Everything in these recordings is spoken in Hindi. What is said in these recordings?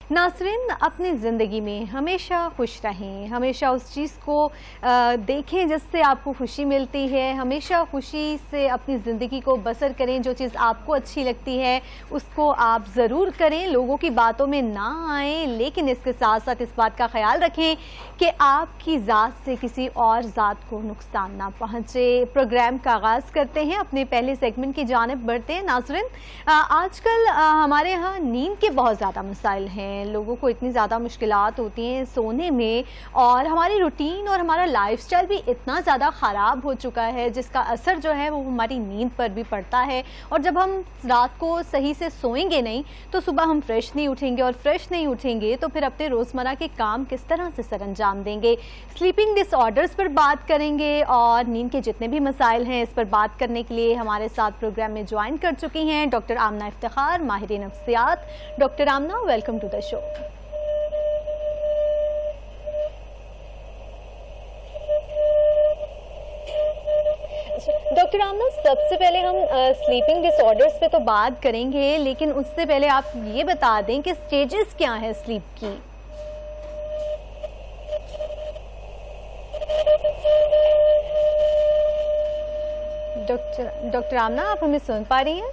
नाज़रीन, अपनी ज़िंदगी में हमेशा खुश रहें, हमेशा उस चीज़ को देखें जिससे आपको खुशी मिलती है, हमेशा खुशी से अपनी ज़िंदगी को बसर करें। जो चीज़ आपको अच्छी लगती है उसको आप ज़रूर करें, लोगों की बातों में ना आएँ, लेकिन इसके साथ साथ इस बात का ख्याल रखें कि आपकी ज़ात से किसी और ज़ात को नुकसान ना पहुँचे। प्रोग्राम का आगाज़ करते हैं, अपने पहले सेगमेंट की जानिब बढ़ते हैं। नाज़रीन, आजकल हमारे यहाँ नींद के बहुत ज़्यादा मसाइल हैं, लोगों को इतनी ज़्यादा मुश्किलात होती हैं सोने में, और हमारी रूटीन और हमारा लाइफस्टाइल भी इतना ज़्यादा ख़राब हो चुका है जिसका असर जो है वो हमारी नींद पर भी पड़ता है। और जब हम रात को सही से सोएंगे नहीं तो सुबह हम फ्रेश नहीं उठेंगे, और फ्रेश नहीं उठेंगे तो फिर अपने रोज़मर्रा के काम किस तरह से सरअंजाम देंगे। स्लीपिंग डिसऑर्डर्स पर बात करेंगे और नींद के जितने भी मसाइल हैं इस पर बात करने के लिए हमारे साथ प्रोग्राम में ज्वाइन कर चुकी हैं डॉक्टर आमना इफ्तिखार, माहिर नफ्सियात। Doctor Amna, welcome to the show. Doctor Amna, सबसे पहले हम स्लीपिंग डिसऑर्डर्स पे तो बात करेंगे, लेकिन उससे पहले आप ये बता दें कि स्टेजेस क्या है स्लीप की। डॉक्टर आमना, आप हमें सुन पा रही हैं?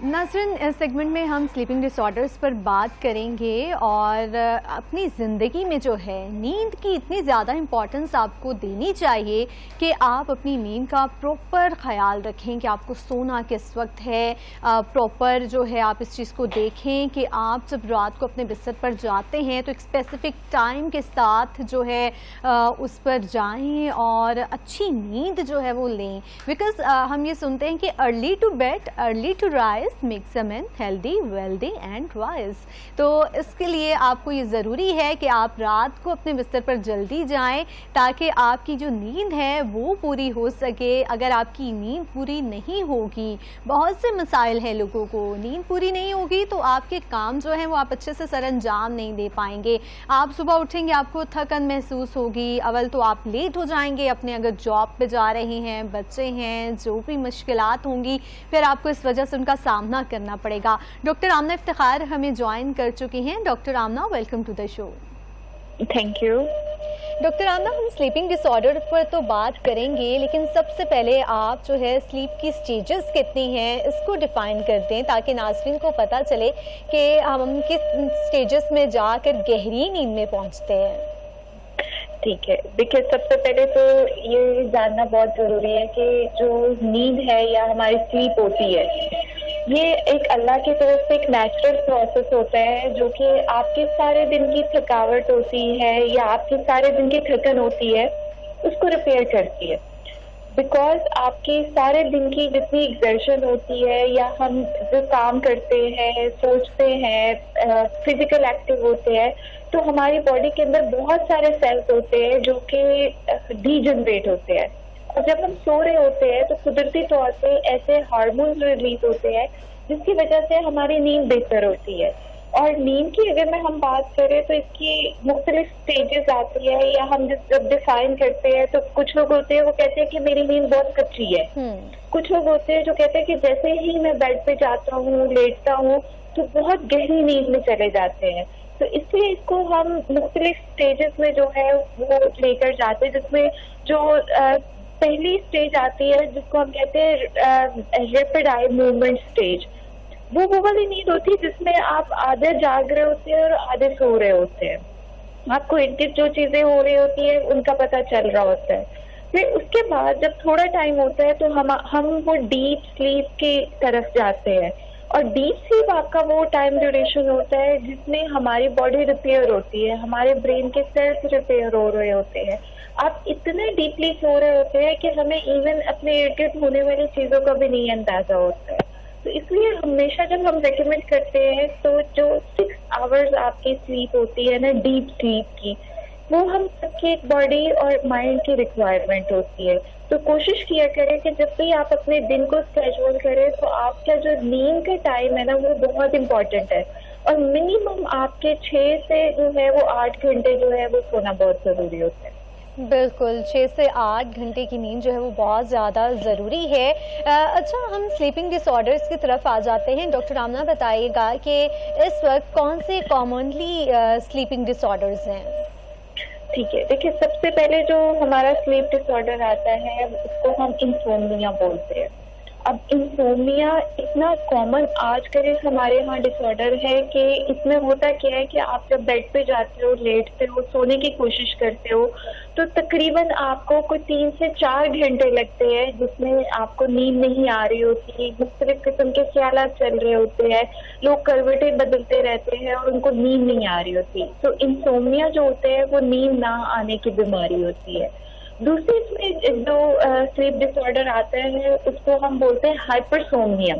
नाज़रीन, इस सेगमेंट में हम स्लीपिंग डिसऑर्डर्स पर बात करेंगे और अपनी ज़िंदगी में जो है नींद की इतनी ज़्यादा इम्पॉर्टेंस आपको देनी चाहिए कि आप अपनी नींद का प्रॉपर ख्याल रखें कि आपको सोना किस वक्त है। प्रॉपर जो है आप इस चीज़ को देखें कि आप जब रात को अपने बिस्तर पर जाते हैं तो एक स्पेसिफ़िक टाइम के साथ जो है उस पर जाएं और अच्छी नींद जो है वो लें। बिकॉज़ हम ये सुनते हैं कि early to bed early to rise makes a man healthy, wealthy and wise. तो इसके लिए आपको ये ज़रूरी है कि आप रात को अपने बिस्तर पर जल्दी जाएं ताकि आपकी जो नींद है वो पूरी हो सके। अगर आपकी नींद पूरी नहीं होगी, बहुत से मसाइल हैं लोगों को, नींद पूरी नहीं होगी तो आपके काम जो हैं वो आप अच्छे से सरअंजाम नहीं दे पाएंगे। आप सुबह उठेंगे, आपको थकन महसूस होगी, अवल तो आप लेट हो जाएंगे अपने, अगर जॉब पे जा रहे हैं, बच्चे हैं, जो भी मुश्किलात होंगी फिर आपको इस वजह से उनका सामना करना पड़ेगा। डॉक्टर आमना इफ्तिखार हमें ज्वाइन कर चुकी हैं। Doctor Amna, welcome to the show. Thank you. Doctor Amna, हम स्लीपिंग डिसऑर्डर पर तो बात करेंगे, लेकिन सबसे पहले आप जो है स्लीप की स्टेजेस कितनी हैं इसको डिफाइन कर दें ताकि नाज़रीन को पता चले कि हम किस स्टेजेस में जाकर गहरी नींद में पहुंचते हैं। ठीक है, देखिए सबसे पहले तो ये जानना बहुत जरूरी है कि जो नींद है या हमारी स्लीप होती है ये एक अल्लाह की तरफ से एक नेचुरल प्रोसेस होता है जो कि आपके सारे दिन की थकावट होती है या आपके सारे दिन की थकन होती है उसको रिपेयर करती है। बिकॉज आपके सारे दिन की जितनी एक्सर्शन होती है या हम जो काम करते हैं, सोचते हैं, फिजिकल एक्टिव होते हैं, तो हमारी बॉडी के अंदर बहुत सारे सेल्स होते हैं जो कि डीजनरेट होते हैं। और जब हम सो रहे होते हैं तो कुदरती तौर पे ऐसे हार्मोन्स रिलीज होते हैं जिसकी वजह से हमारी नींद बेहतर होती है। और नींद की अगर हम बात करें तो इसकी मुख्तलिफ स्टेजेस आती है या हम जब डिफाइन करते हैं तो कुछ लोग होते हैं वो कहते हैं कि मेरी नींद बहुत कच्ची है। कुछ लोग होते हैं जो कहते हैं कि जैसे ही मैं बेड पे जाता हूँ, लेटता हूँ तो बहुत गहरी नींद में चले जाते हैं। तो इसलिए इसको हम मुख्तलिफ स्टेजेस में जो है वो लेकर जाते हैं, जिसमें जो पहली स्टेज आती है जिसको हम कहते हैं रैपिड आई मूवमेंट स्टेज, वो वाली नींद होती है जिसमें आप आधे जाग रहे होते हैं और आधे सो रहे होते हैं। आपको इनकी जो चीजें हो रही होती है उनका पता चल रहा होता है। फिर उसके बाद जब थोड़ा टाइम होता है तो हम वो डीप स्लीप की तरफ जाते हैं। और डीप स्लीप आपका वो टाइम ड्यूरेशन होता है जिसमें हमारी बॉडी रिपेयर होती है, हमारे ब्रेन के सेल्स रिपेयर हो रहे होते हैं। आप इतने डीपली सो रहे होते हैं कि हमें इवन अपने इर्द गिर्द होने वाली चीजों का भी नहीं अंदाजा होता है। तो इसलिए हमेशा जब हम रेकमेंड करते हैं तो जो 6 आवर्स आपकी स्लीप होती है ना, डीप स्लीप की, वो हम सबकी एक बॉडी और माइंड की रिक्वायरमेंट होती है। तो कोशिश किया करें कि जब भी आप अपने दिन को स्केड्यूल करें तो आपका जो नींद का टाइम है ना वो बहुत इम्पोर्टेंट है। और मिनिमम आपके 6 से जो है वो 8 घंटे जो है वो सोना बहुत जरूरी होता है। बिल्कुल, 6 से 8 घंटे की नींद जो है वो बहुत ज़्यादा ज़रूरी है। अच्छा, हम स्लीपिंग डिसऑर्डर्स की तरफ आ जाते हैं। डॉक्टर आमना बताइएगा कि इस वक्त कौन से कॉमनली स्लीपिंग डिसऑर्डर्स हैं? ठीक है, देखिए सबसे पहले जो हमारा स्लीप डिसऑर्डर आता है उसको हम इंसोम्निया बोलते हैं। अब इंसोम्निया इतना कॉमन आजकल हमारे यहाँ डिसऑर्डर है कि इसमें होता क्या है कि आप जब बेड पे जाते हो, लेटते हो, सोने की कोशिश करते हो तो तकरीबन आपको कोई 3 से 4 घंटे लगते हैं जिसमें आपको नींद नहीं आ रही होती, मुख्तलिफ किस्म के ख्यालात चल रहे होते हैं, लोग करवटें बदलते रहते हैं और उनको नींद नहीं आ रही होती। तो इंसोम्निया जो होते हैं वो नींद ना आने की बीमारी होती है। दूसरी इसमें जो स्लीप डिसऑर्डर आता है उसको हम बोलते हैं हाइपरसोमनिया।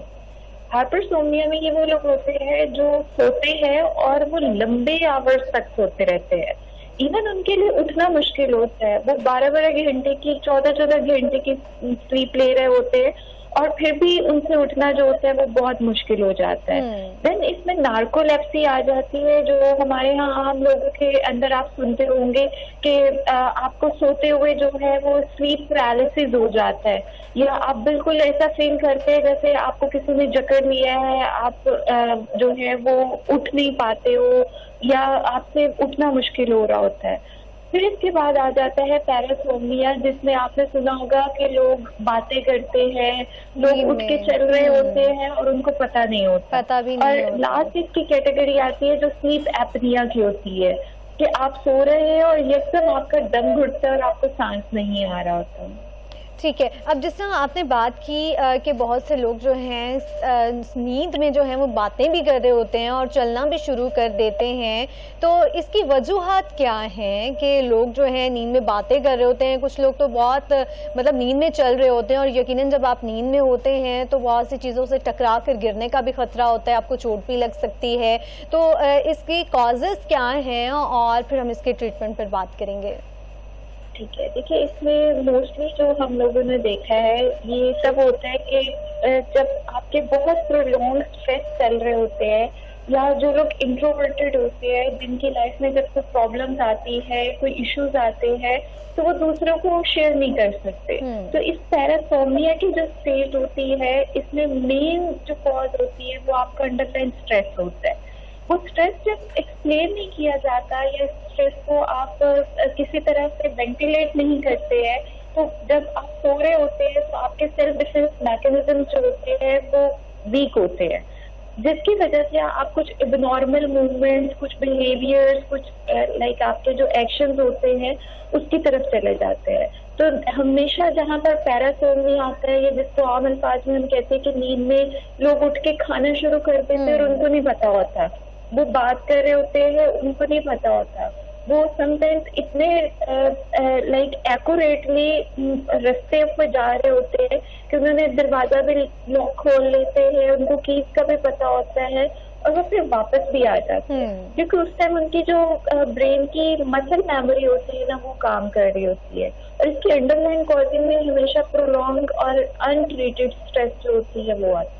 हाइपरसोमनिया में ये वो लोग होते हैं जो सोते हैं और वो लंबे आवर्स तक सोते रहते हैं। इवन उनके लिए उठना मुश्किल होता है, वो 12-12 घंटे की, 14-14 घंटे की स्लीप ले रहे होते हैं और फिर भी उनसे उठना जो होता है वो बहुत मुश्किल हो जाता है। देन इसमें नार्कोलेप्सी आ जाती है जो हमारे यहाँ आम लोगों के अंदर आप सुनते होंगे कि आपको सोते हुए जो है वो स्लीप पैरालिसिस हो जाता है, या आप बिल्कुल ऐसा फील करते हैं जैसे आपको किसी ने जकड़ लिया है, आप जो है वो उठ नहीं पाते हो या आपसे उठना मुश्किल हो रहा होता है। फिर इसके बाद आ जाता है पैरासोमनिया, जिसमें आपने सुना होगा कि लोग बातें करते हैं, लोग उठ के चल रहे होते हैं और उनको पता नहीं होता। पता भी नहीं और होता। लास्ट इसकी कैटेगरी आती है जो स्लीप एपनिया की होती है कि आप सो रहे हैं और यकदम आपका दम घुटता है और आपको सांस नहीं आ रहा होता। ठीक है, अब जिस तरह आपने बात की कि बहुत से लोग जो हैं नींद में जो हैं वो बातें भी कर रहे होते हैं और चलना भी शुरू कर देते हैं, तो इसकी वजूहात क्या हैं कि लोग जो हैं नींद में बातें कर रहे होते हैं? कुछ लोग तो बहुत मतलब नींद में चल रहे होते हैं और यकीनन जब आप नींद में होते हैं तो बहुत सी चीज़ों से टकरा कर गिरने का भी खतरा होता है, आपको चोट भी लग सकती है। तो इसकी कॉजेज़ क्या हैं और फिर हम इसके ट्रीटमेंट पर बात करेंगे। ठीक है, देखिए इसमें मोस्टली जो हम लोगों ने देखा है ये तब होता है कि जब आपके बहुत प्रोलॉन्ग स्ट्रेस चल रहे होते हैं या जो लोग इंट्रोवर्टेड होते हैं जिनकी लाइफ में जब कोई प्रॉब्लम्स आती है, कोई इश्यूज आते हैं तो वो दूसरों को शेयर नहीं कर सकते। तो इस पैरासोमनिया की जो स्टेज होती है इसमें मेन जो कॉज होती है वो आपका अंडरलाइन स्ट्रेस होता है। वो स्ट्रेस जब एक्सप्लेन नहीं किया जाता या स्ट्रेस को आप किसी तरह से वेंटिलेट नहीं करते हैं तो जब आप सो रहे होते हैं तो आपके सेल्फ डिफेंस मैकेनिज्म जो होते हैं वो वीक होते हैं, जिसकी वजह से आप कुछ एबनॉर्मल मूवमेंट्स, कुछ बिहेवियर्स, कुछ लाइक आपके जो एक्शंस होते हैं उसकी तरफ चले जाते हैं। तो हमेशा जहाँ पर पैरासोमनिया आता है या जिसको आम अल्फाज में हम कहते हैं कि नींद में लोग उठ के खाना शुरू कर देते हैं और उनको नहीं पता होता, वो बात कर रहे होते हैं उनको नहीं पता होता, वो समटाइम्स इतने लाइक एक्यूरेटली रास्ते पर जा रहे होते हैं कि उन्होंने दरवाजा भी लॉक खोल लेते हैं, उनको कीज का भी पता होता है और वो फिर वापस भी आ जाते हैं क्योंकि उस टाइम उनकी जो ब्रेन की मसल मेमोरी होती है ना वो काम कर रही होती है। और इसकी अंडरलाइन कॉजिंग में हमेशा प्रोलॉन्ग और अनट्रीटेड स्ट्रेस जो होती है वो आती है।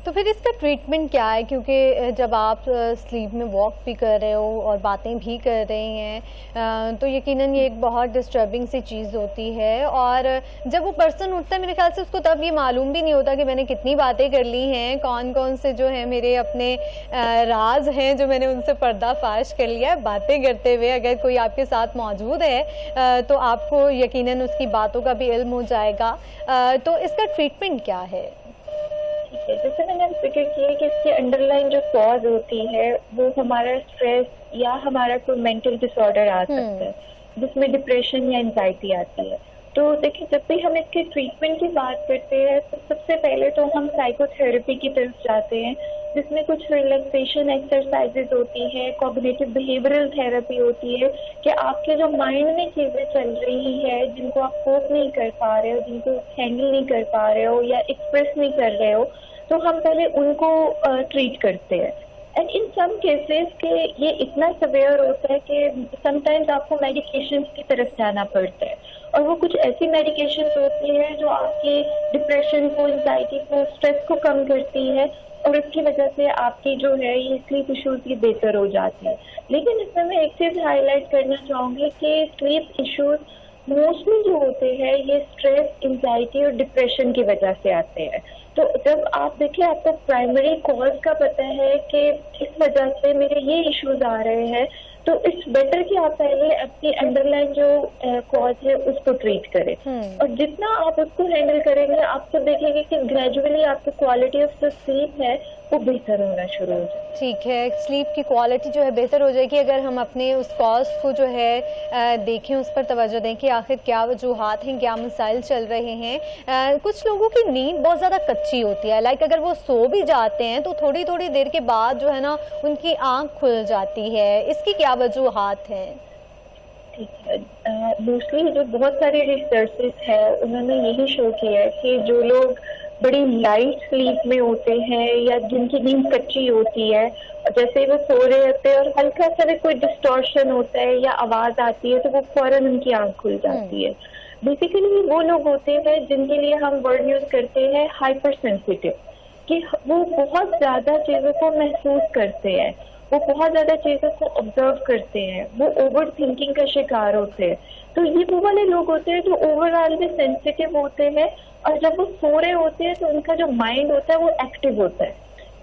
तो फिर इसका ट्रीटमेंट क्या है? क्योंकि जब आप स्लीप में वॉक भी कर रहे हो और बातें भी कर रहे हैं तो यकीनन ये एक बहुत डिस्टर्बिंग सी चीज़ होती है और जब वो पर्सन उठता है मेरे ख्याल से उसको तब ये मालूम भी नहीं होता कि मैंने कितनी बातें कर ली हैं, कौन कौन से जो है मेरे अपने राज हैं जो मैंने उनसे पर्दाफाश कर लिया है बातें करते हुए। अगर कोई आपके साथ मौजूद है तो आपको यकीनन उसकी बातों का भी इल्म हो जाएगा। तो इसका ट्रीटमेंट क्या है? जैसे मैंने जिक्र किया कि इसकी अंडरलाइन जो कॉज होती है वो हमारा स्ट्रेस या हमारा कोई मेंटल डिसऑर्डर आ सकता है जिसमें डिप्रेशन या एंजाइटी आती है। तो देखिए जब भी हम इसके ट्रीटमेंट की बात करते हैं तो सबसे पहले तो हम साइकोथेरेपी की तरफ जाते हैं जिसमें कुछ रिलैक्सेशन एक्सरसाइजेज होती है, कॉग्निटिव बिहेवियरल थेरेपी होती है कि आपके जो माइंड में चीजें चल रही है जिनको आप कोप नहीं कर पा रहे हो, जिनको हैंडल नहीं कर पा रहे हो या एक्सप्रेस नहीं कर रहे हो, तो हम पहले उनको ट्रीट करते हैं। एंड इन सम केसेस के ये इतना सवेयर होता है कि समटाइम्स आपको मेडिकेशन की तरफ जाना पड़ता है और वो कुछ ऐसी मेडिकेशन होती है जो आपके डिप्रेशन को, एंजाइटी को, स्ट्रेस को कम करती है और इसकी वजह से आपकी जो है ये स्लीप इश्यूज ये बेहतर हो जाती है। लेकिन इसमें मैं एक चीज हाईलाइट करना चाहूंगी कि स्लीप इश्यूज मोस्टली जो होते हैं ये स्ट्रेस, एंजाइटी और डिप्रेशन की वजह से आते हैं। तो जब आप देखिए आपको प्राइमरी कॉज का पता है कि इस वजह से मेरे ये इश्यूज आ रहे हैं, तो इट्स बेटर कि आप पहले अपनी अंडरलाइन जो कॉज है उसको ट्रीट करें। और जितना आप उसको हैंडल करेंगे आपको देखेंगे कि ग्रेजुअली आपकी क्वालिटी ऑफ द स्लीप है वो बेहतर होना शुरू हो जाए। ठीक है, स्लीप की क्वालिटी जो है बेहतर हो जाएगी अगर हम अपने उस कॉज को जो है देखें, उस पर तवज्जो दें कि आखिर क्या वजूहात हैं, क्या मसाइल चल रहे हैं। कुछ लोगों की नींद बहुत ज़्यादा कच्ची होती है, लाइक अगर वो सो भी जाते हैं तो थोड़ी थोड़ी देर के बाद जो है ना उनकी आँख खुल जाती है, इसकी क्या वजूहात हैं? ठीक है, मोस्टली जो बहुत सारे रिसर्चेस है उन्होंने यही शो किया है कि जो लोग बड़ी लाइट स्लीप में होते हैं या जिनकी नींद कच्ची होती है, जैसे वो सो रहे होते हैं और हल्का सा भी कोई डिस्टॉर्शन होता है या आवाज आती है तो वो फौरन उनकी आंख खुल जाती है। बेसिकली वो लोग होते हैं जिनके लिए हम वर्ड यूज करते हैं हाइपर सेंसिटिव, कि वो बहुत ज्यादा चीजों को महसूस करते हैं, वो बहुत ज्यादा चीजों को ऑब्जर्व करते हैं, वो ओवर थिंकिंग का शिकार होते हैं। तो ये वो वाले लोग होते हैं जो ओवरऑल भी सेंसिटिव होते हैं और जब वो सो रहे होते हैं तो उनका जो माइंड होता है वो एक्टिव होता है,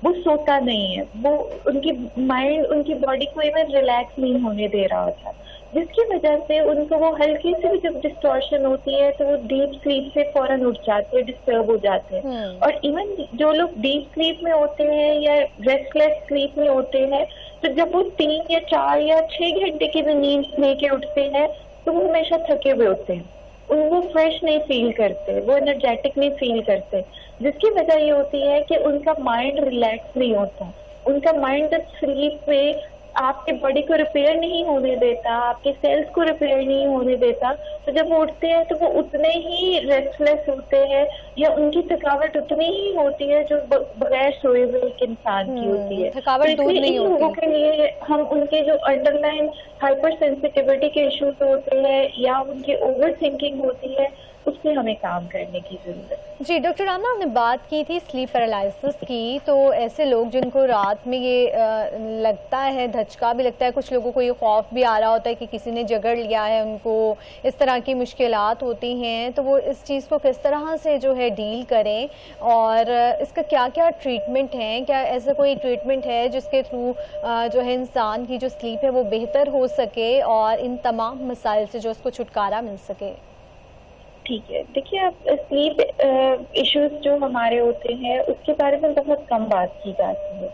वो सोता नहीं है, वो उनकी माइंड उनकी बॉडी को इवन रिलैक्स नहीं होने दे रहा था, जिसकी वजह से उनको वो हल्की सी भी जब डिस्टॉर्शन होती है तो वो डीप स्लीप से फौरन उठ जाते हैं, डिस्टर्ब हो जाते हैं। और इवन जो लोग डीप स्लीप में होते हैं या रेस्टलेस स्लीप में होते हैं तो जब वो 3 या 4 या 6 घंटे की भी नींद लेके उठते हैं तो वो हमेशा थके हुए होते हैं, वो फ्रेश नहीं फील करते, वो एनर्जेटिक नहीं फील करते, जिसकी वजह ये होती है कि उनका माइंड रिलैक्स नहीं होता। उनका माइंड जब स्लीप में आपके बॉडी को रिपेयर नहीं होने देता, आपके सेल्स को रिपेयर नहीं होने देता, तो जब वो उठते हैं तो वो उतने ही रेस्टलेस होते हैं या उनकी थकावट उतनी ही होती है जो बगैर सोए हुए एक इंसान की होती है। थकावट दूर नहीं होती। लोगों के लिए हम उनके जो अंडरलाइन हाइपर सेंसिटिविटी के इश्यूज होते हैं या उनकी ओवर थिंकिंग होती है उस पर हमें काम करने की जरूरत। जी डॉक्टर रामा, हमने बात की थी स्लीप पैरालिसिस की, तो ऐसे लोग जिनको रात में ये लगता है, धचका भी लगता है, कुछ लोगों को ये खौफ भी आ रहा होता है कि किसी ने जकड़ लिया है उनको, इस तरह की मुश्किलात होती हैं, तो वो इस चीज़ को किस तरह से जो है डील करें और इसका क्या क्या ट्रीटमेंट है? क्या ऐसा कोई ट्रीटमेंट है जिसके थ्रू जो है इंसान की जो स्लीप है वो बेहतर हो सके और इन तमाम मसाइल से जो उसको छुटकारा मिल सके? ठीक है, देखिए आप स्लीप इश्यूज जो हमारे होते हैं उसके बारे में बहुत कम बात की जाती है।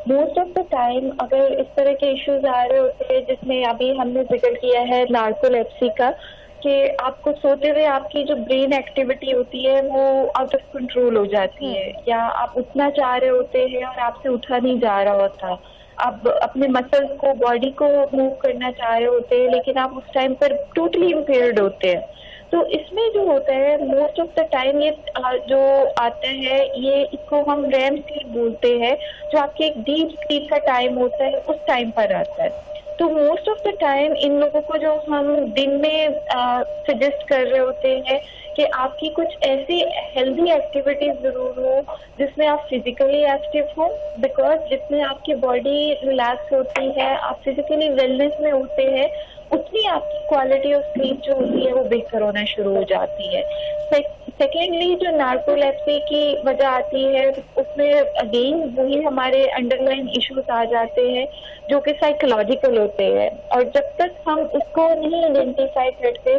मोस्ट ऑफ द टाइम अगर इस तरह के इश्यूज आ रहे होते हैं जिसमें अभी हमने जिक्र किया है नार्कोलेप्सी का, कि आपको सोते हुए आपकी जो ब्रेन एक्टिविटी होती है वो आउट ऑफ कंट्रोल हो जाती है, या आप उठना चाह रहे होते हैं और आपसे उठा नहीं जा रहा होता, आप अपने मसल्स को, बॉडी को मूव करना चाह रहे होते हैं लेकिन आप उस टाइम पर टोटली इम्पेयर्ड होते हैं। तो इसमें जो होता है मोस्ट ऑफ द टाइम ये जो आता है ये इसको हम रैम स्लीप बोलते हैं, जो आपके एक डीप स्लीप का टाइम होता है उस टाइम पर आता है। तो most of the time in लोगों को जो हम दिन में सजेस्ट कर रहे होते हैं कि आपकी कुछ ऐसी हेल्दी एक्टिविटीज जरूर हो जिसमें आप फिजिकली एक्टिव हो, बिकॉज जितने आपकी बॉडी रिलैक्स होती है, आप फिजिकली वेलनेस में होते हैं, उतनी आपकी क्वालिटी ऑफ स्लीप जो होती है वो बेहतर होना शुरू हो जाती है। सेकेंडली जो नार्कोलेप्सी की वजह आती है उसमें अगेन वही हमारे अंडरलाइन इश्यूज आ जाते हैं जो कि साइकोलॉजिकल होते हैं, और जब तक हम उसको नहीं आइडेंटिफाई करते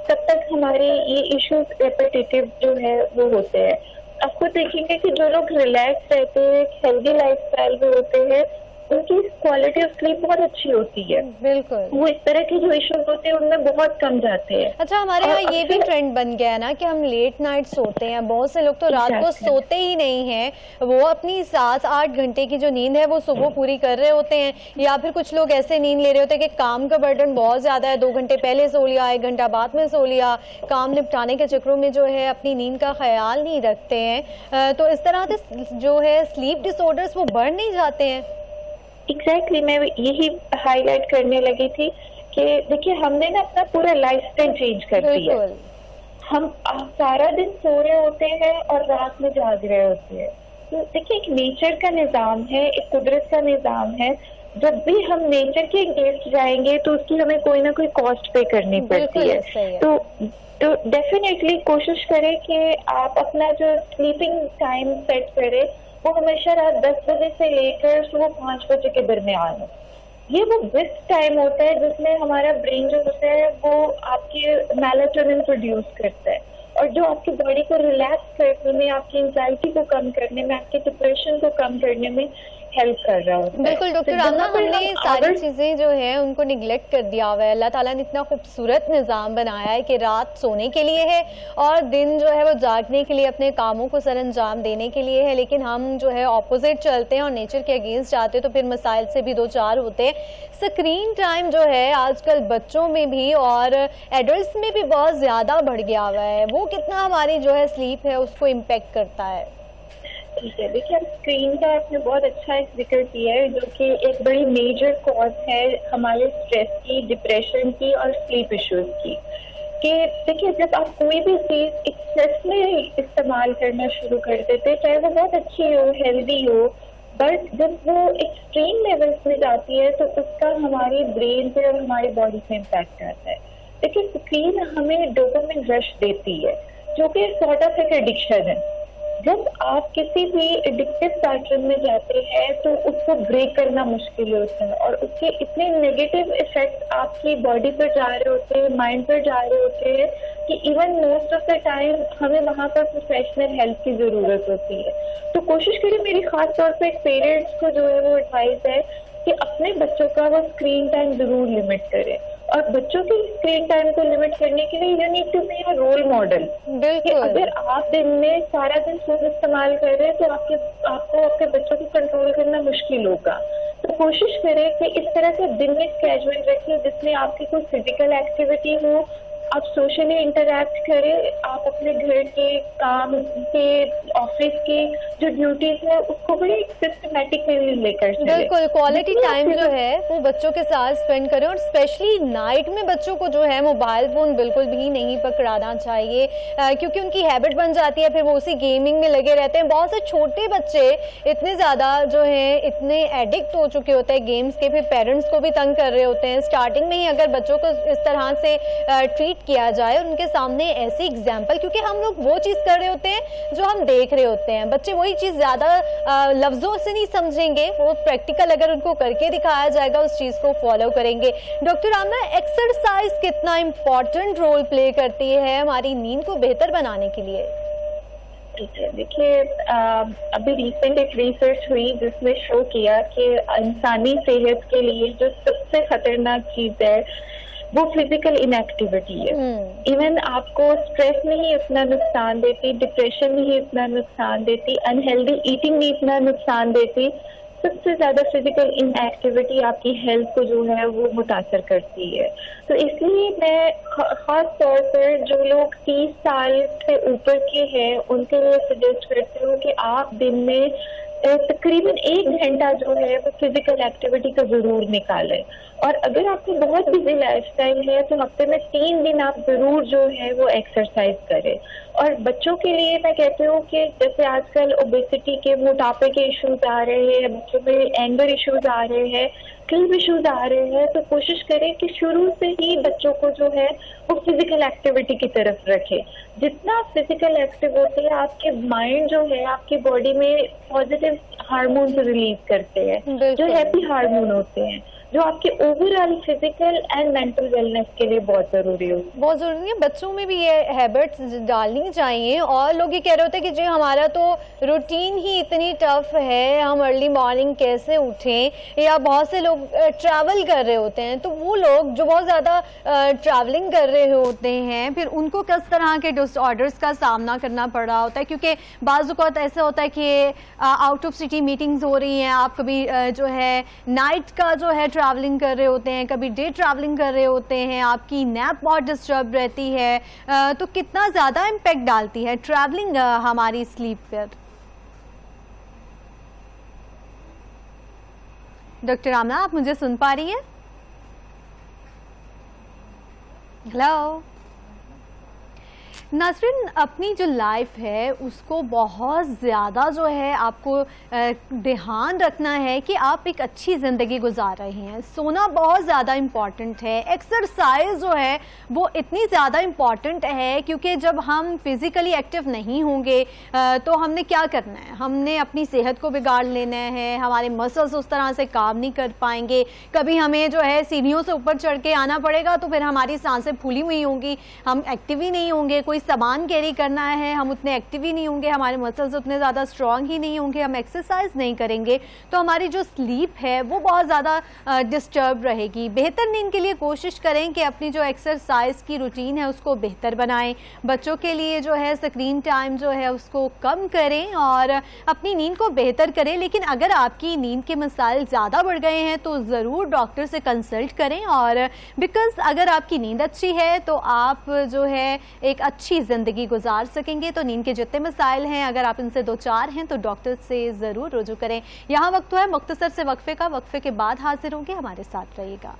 तब तक हमारे ये इश्यूज रेपिटेटिव जो है वो होते हैं। आपको देखेंगे कि जो लोग रिलैक्स रहते हैं, हेल्दी लाइफस्टाइल में होते हैं, उनकी क्वालिटी ऑफ स्लीप बहुत अच्छी होती है। बिल्कुल, वो इस तरह के जो इश्यूज होते हैं उनमें बहुत कम जाते हैं। अच्छा, हमारे यहाँ ये भी ट्रेंड बन गया है ना कि हम लेट नाइट सोते हैं, बहुत से लोग तो रात को सोते ही नहीं हैं, वो अपनी 7-8 घंटे की जो नींद है वो सुबह पूरी कर रहे होते हैं, या फिर कुछ लोग ऐसे नींद ले रहे होते हैं कि काम का बर्डन बहुत ज्यादा है, 2 घंटे पहले सो लिया, 1 घंटा बाद में सो लिया, काम निपटाने के चक्रों में जो है अपनी नींद का ख्याल नहीं रखते हैं, तो इस तरह से जो है स्लीप डिसऑर्डर्स वो बढ़ नहीं जाते हैं? एग्जैक्टली मैं यही हाईलाइट करने लगी थी कि देखिए हमने ना अपना पूरा लाइफस्टाइल चेंज कर दिया। हम सारा दिन सो रहे होते हैं और रात में जाग रहे होते हैं। तो देखिए एक नेचर का निजाम है, एक कुदरत का निजाम है। जब भी हम नेचर के अगेंस्ट जाएंगे तो उसकी हमें कोई ना कोई कॉस्ट पे करनी पड़ती है। तो डेफिनेटली कोशिश करें कि आप अपना जो स्लीपिंग टाइम सेट करें वो हमेशा रात 10 बजे से लेकर सुबह 5 बजे के दरमियान हो। ये वो बेस्ट टाइम होता है जिसमें हमारा ब्रेन जो होता है वो आपके मेलाटोनिन प्रोड्यूस करता है और जो आपकी बॉडी को रिलैक्स करने में, आपकी एंजाइटी को कम करने में, आपके डिप्रेशन को कम करने में हेल्प कर रहा होता है। बिल्कुल डॉक्टर आमना, हमने सारी चीजें जो है उनको निगलेक्ट कर दिया हुआ है। अल्लाह ताला ने इतना खूबसूरत निज़ाम बनाया है कि रात सोने के लिए है और दिन जो है वो जागने के लिए, अपने कामों को सर अंजाम देने के लिए है, लेकिन हम जो है ऑपोजिट चलते हैं और नेचर के अगेंस्ट जाते हैं तो फिर मसाइल से भी दो चार होते हैं। स्क्रीन टाइम जो है आजकल बच्चों में भी और एडल्ट्स में भी बहुत ज़्यादा बढ़ गया हुआ है, वो कितना हमारी जो है स्लीप है उसको इम्पेक्ट करता है? ठीक है, देखिए अब स्क्रीन का आपने बहुत अच्छा एक जिक्र किया है जो कि एक बड़ी मेजर कॉज है हमारे स्ट्रेस की, डिप्रेशन की और स्लीप इश्यूज की। कि देखिए जब आप कोई भी चीज एक्सेस में इस्तेमाल करना शुरू कर देते, चाहे वो बहुत अच्छी हो, हेल्दी हो, बट जब वो एक्सट्रीम लेवल्स में जाती है तो उसका हमारी ब्रेन पे और हमारी बॉडी पे इम्पैक्ट आता है। देखिए स्क्रीन हमें डोपामिन रश देती है जो कि सॉर्ट ऑफ एक एडिक्शन है। जब आप किसी भी एडिक्टिव पैटर्न में जाते हैं तो उसको ब्रेक करना मुश्किल होता है और उसके इतने नेगेटिव इफेक्ट आपकी बॉडी पर जा रहे होते हैं, माइंड पर जा रहे होते हैं कि even most of the time हमें वहाँ पर प्रोफेशनल हेल्प की जरूरत होती है। तो कोशिश करें, मेरी खास तौर पे पेरेंट्स को जो है वो एडवाइस है कि अपने बच्चों का वो स्क्रीन टाइम जरूर लिमिट करें और बच्चों की स्क्रीन टाइम को लिमिट करने के लिए you need to be a role model. अगर आप दिन में सारा दिन फोन इस्तेमाल कर रहे हैं तो आपको आपके बच्चों को कंट्रोल करना मुश्किल होगा। तो कोशिश करें कि इस तरह से दिन में स्केड्यूल रखिए जिसमें आपकी कोई फिजिकल एक्टिविटी हो, आप सोशली इंटरैक्ट करें, आप अपने घर के काम के, ऑफिस की जो ड्यूटीज है उसको बड़ी सिस्टमैटिक वे में लेकर चलें। बिल्कुल, क्वालिटी टाइम जो है वो बच्चों के साथ स्पेंड करें और स्पेशली नाइट में बच्चों को जो है मोबाइल फोन बिल्कुल भी नहीं पकड़ाना चाहिए क्योंकि उनकी हैबिट बन जाती है, फिर वो उसी गेमिंग में लगे रहते हैं। बहुत से छोटे बच्चे इतने ज़्यादा जो है इतने एडिक्ट हो चुके होते हैं गेम्स के, फिर पेरेंट्स को भी तंग कर रहे होते हैं। स्टार्टिंग में ही अगर बच्चों को इस तरह से ट्रीट किया जाए और उनके सामने ऐसी एग्जाम्पल, क्योंकि हम लोग वो चीज़ कर रहे होते हैं जो हम देख रहे होते हैं, बच्चे वही चीज़ ज़्यादा लफ्ज़ों से नहीं समझेंगे, वो प्रैक्टिकल अगर उनको करके दिखाया जाएगा उस चीज़ को फॉलो करेंगे। डॉक्टर आमना, एक्सरसाइज कितना इम्पॉर्टेंट रोल प्ले करती है हमारी नींद को बेहतर बनाने के लिए? देखिए अभी रिसेंट एक रिसर्च हुई जिसमें शो किया कि इंसानी सेहत के लिए जो सबसे खतरनाक चीज है वो फिजिकल इनएक्टिविटी है। इवन आपको स्ट्रेस नहीं इतना नुकसान देती, डिप्रेशन नहीं इतना नुकसान देती, अनहेल्दी ईटिंग नहीं इतना नुकसान देती, सबसे ज्यादा फिजिकल इनएक्टिविटी आपकी हेल्थ को जो है वो मुतासर करती है। तो इसलिए मैं खास तौर पर जो लोग 30 साल से ऊपर के हैं उनके लिए सजेस्ट करती हूँ कि आप दिन में तकरीबन 1 घंटा जो है वो फिजिकल एक्टिविटी का जरूर निकालें। और अगर आपकी बहुत बिजी लाइफस्टाइल है तो हफ्ते में 3 दिन आप जरूर जो है वो एक्सरसाइज करें। और बच्चों के लिए मैं कहती हूँ कि जैसे आजकल ओबेसिटी के, मोटापे के इश्यूज आ रहे हैं, बच्चों में एंगर इश्यूज आ रहे हैं, स्लीप इश्यूज आ रहे हैं, तो कोशिश करें कि शुरू से ही बच्चों को जो है वो फिजिकल एक्टिविटी की तरफ रखें। जितना फिजिकल एक्टिव होते हैं आपके माइंड जो है आपकी बॉडी में पॉजिटिव हार्मोन्स रिलीज करते हैं जो हैप्पी हार्मोन होते हैं, जो आपके overall physical and mental wellness के लिए बहुत जरूरी है। बहुत जरूरी है, बच्चों में भी ये हैबिट्स डालनी चाहिए। और लोग ये कह रहे होते हैं कि जी हमारा तो रूटीन ही इतनी टफ है, हम अर्ली मॉर्निंग कैसे उठें, या बहुत से लोग ट्रैवल कर रहे होते हैं, तो वो लोग जो बहुत ज़्यादा ट्रैवलिंग कर रहे होते हैं फिर उनको किस तरह के डिसऑर्डर्स का सामना करना पड़ रहा होता है, क्योंकि बाज़ औक़ात ऐसा होता है कि आउट ऑफ सिटी मीटिंग्स हो रही हैं, आप कभी जो है नाइट का जो है ट्रैवलिंग कर रहे होते हैं, कभी डे ट्रैवलिंग कर रहे होते हैं, आपकी नैप बहुत डिस्टर्ब रहती है, तो कितना ज़्यादा इम्पैक्ट डालती है ट्रैवलिंग हमारी स्लीप पर? डॉक्टर आमना, आप मुझे सुन पा रही हैं? हेलो नसरिन, अपनी जो लाइफ है उसको बहुत ज़्यादा जो है आपको ध्यान रखना है कि आप एक अच्छी ज़िंदगी गुजार रहे हैं। सोना बहुत ज़्यादा इम्पॉर्टेंट है, एक्सरसाइज जो है वो इतनी ज़्यादा इम्पॉर्टेंट है क्योंकि जब हम फिज़िकली एक्टिव नहीं होंगे तो हमने क्या करना है, हमने अपनी सेहत को बिगाड़ लेना है, हमारे मसल्स उस तरह से काम नहीं कर पाएंगे। कभी हमें जो है सीढ़ियों से ऊपर चढ़ के आना पड़ेगा तो फिर हमारी सांसें फूली हुई होंगी, हम एक्टिव ही नहीं होंगे। कोई सामान कैरी करना है, हम उतने एक्टिव ही नहीं होंगे, हमारे मसल्स उतने ज़्यादा स्ट्रांग ही नहीं होंगे, हम एक्सरसाइज नहीं करेंगे तो हमारी जो स्लीप है वो बहुत ज़्यादा डिस्टर्ब रहेगी। बेहतर नींद के लिए कोशिश करें कि अपनी जो एक्सरसाइज की रूटीन है उसको बेहतर बनाएं। बच्चों के लिए जो है स्क्रीन टाइम जो है उसको कम करें और अपनी नींद को बेहतर करें। लेकिन अगर आपकी नींद के मसाइल ज़्यादा बढ़ गए हैं तो ज़रूर डॉक्टर से कंसल्ट करें। और बिकॉज अगर आपकी नींद अच्छी है तो आप जो है एक अच्छी ज़िंदगी गुजार सकेंगे। तो नींद के जितने मसाइल हैं अगर आप इनसे दो चार हैं तो डॉक्टर से ज़रूर रुजू करें। यहाँ वक्त है मुख्तसर से वक्फे का, वक्फे के बाद हाजिर होंगे, हमारे साथ रहिएगा।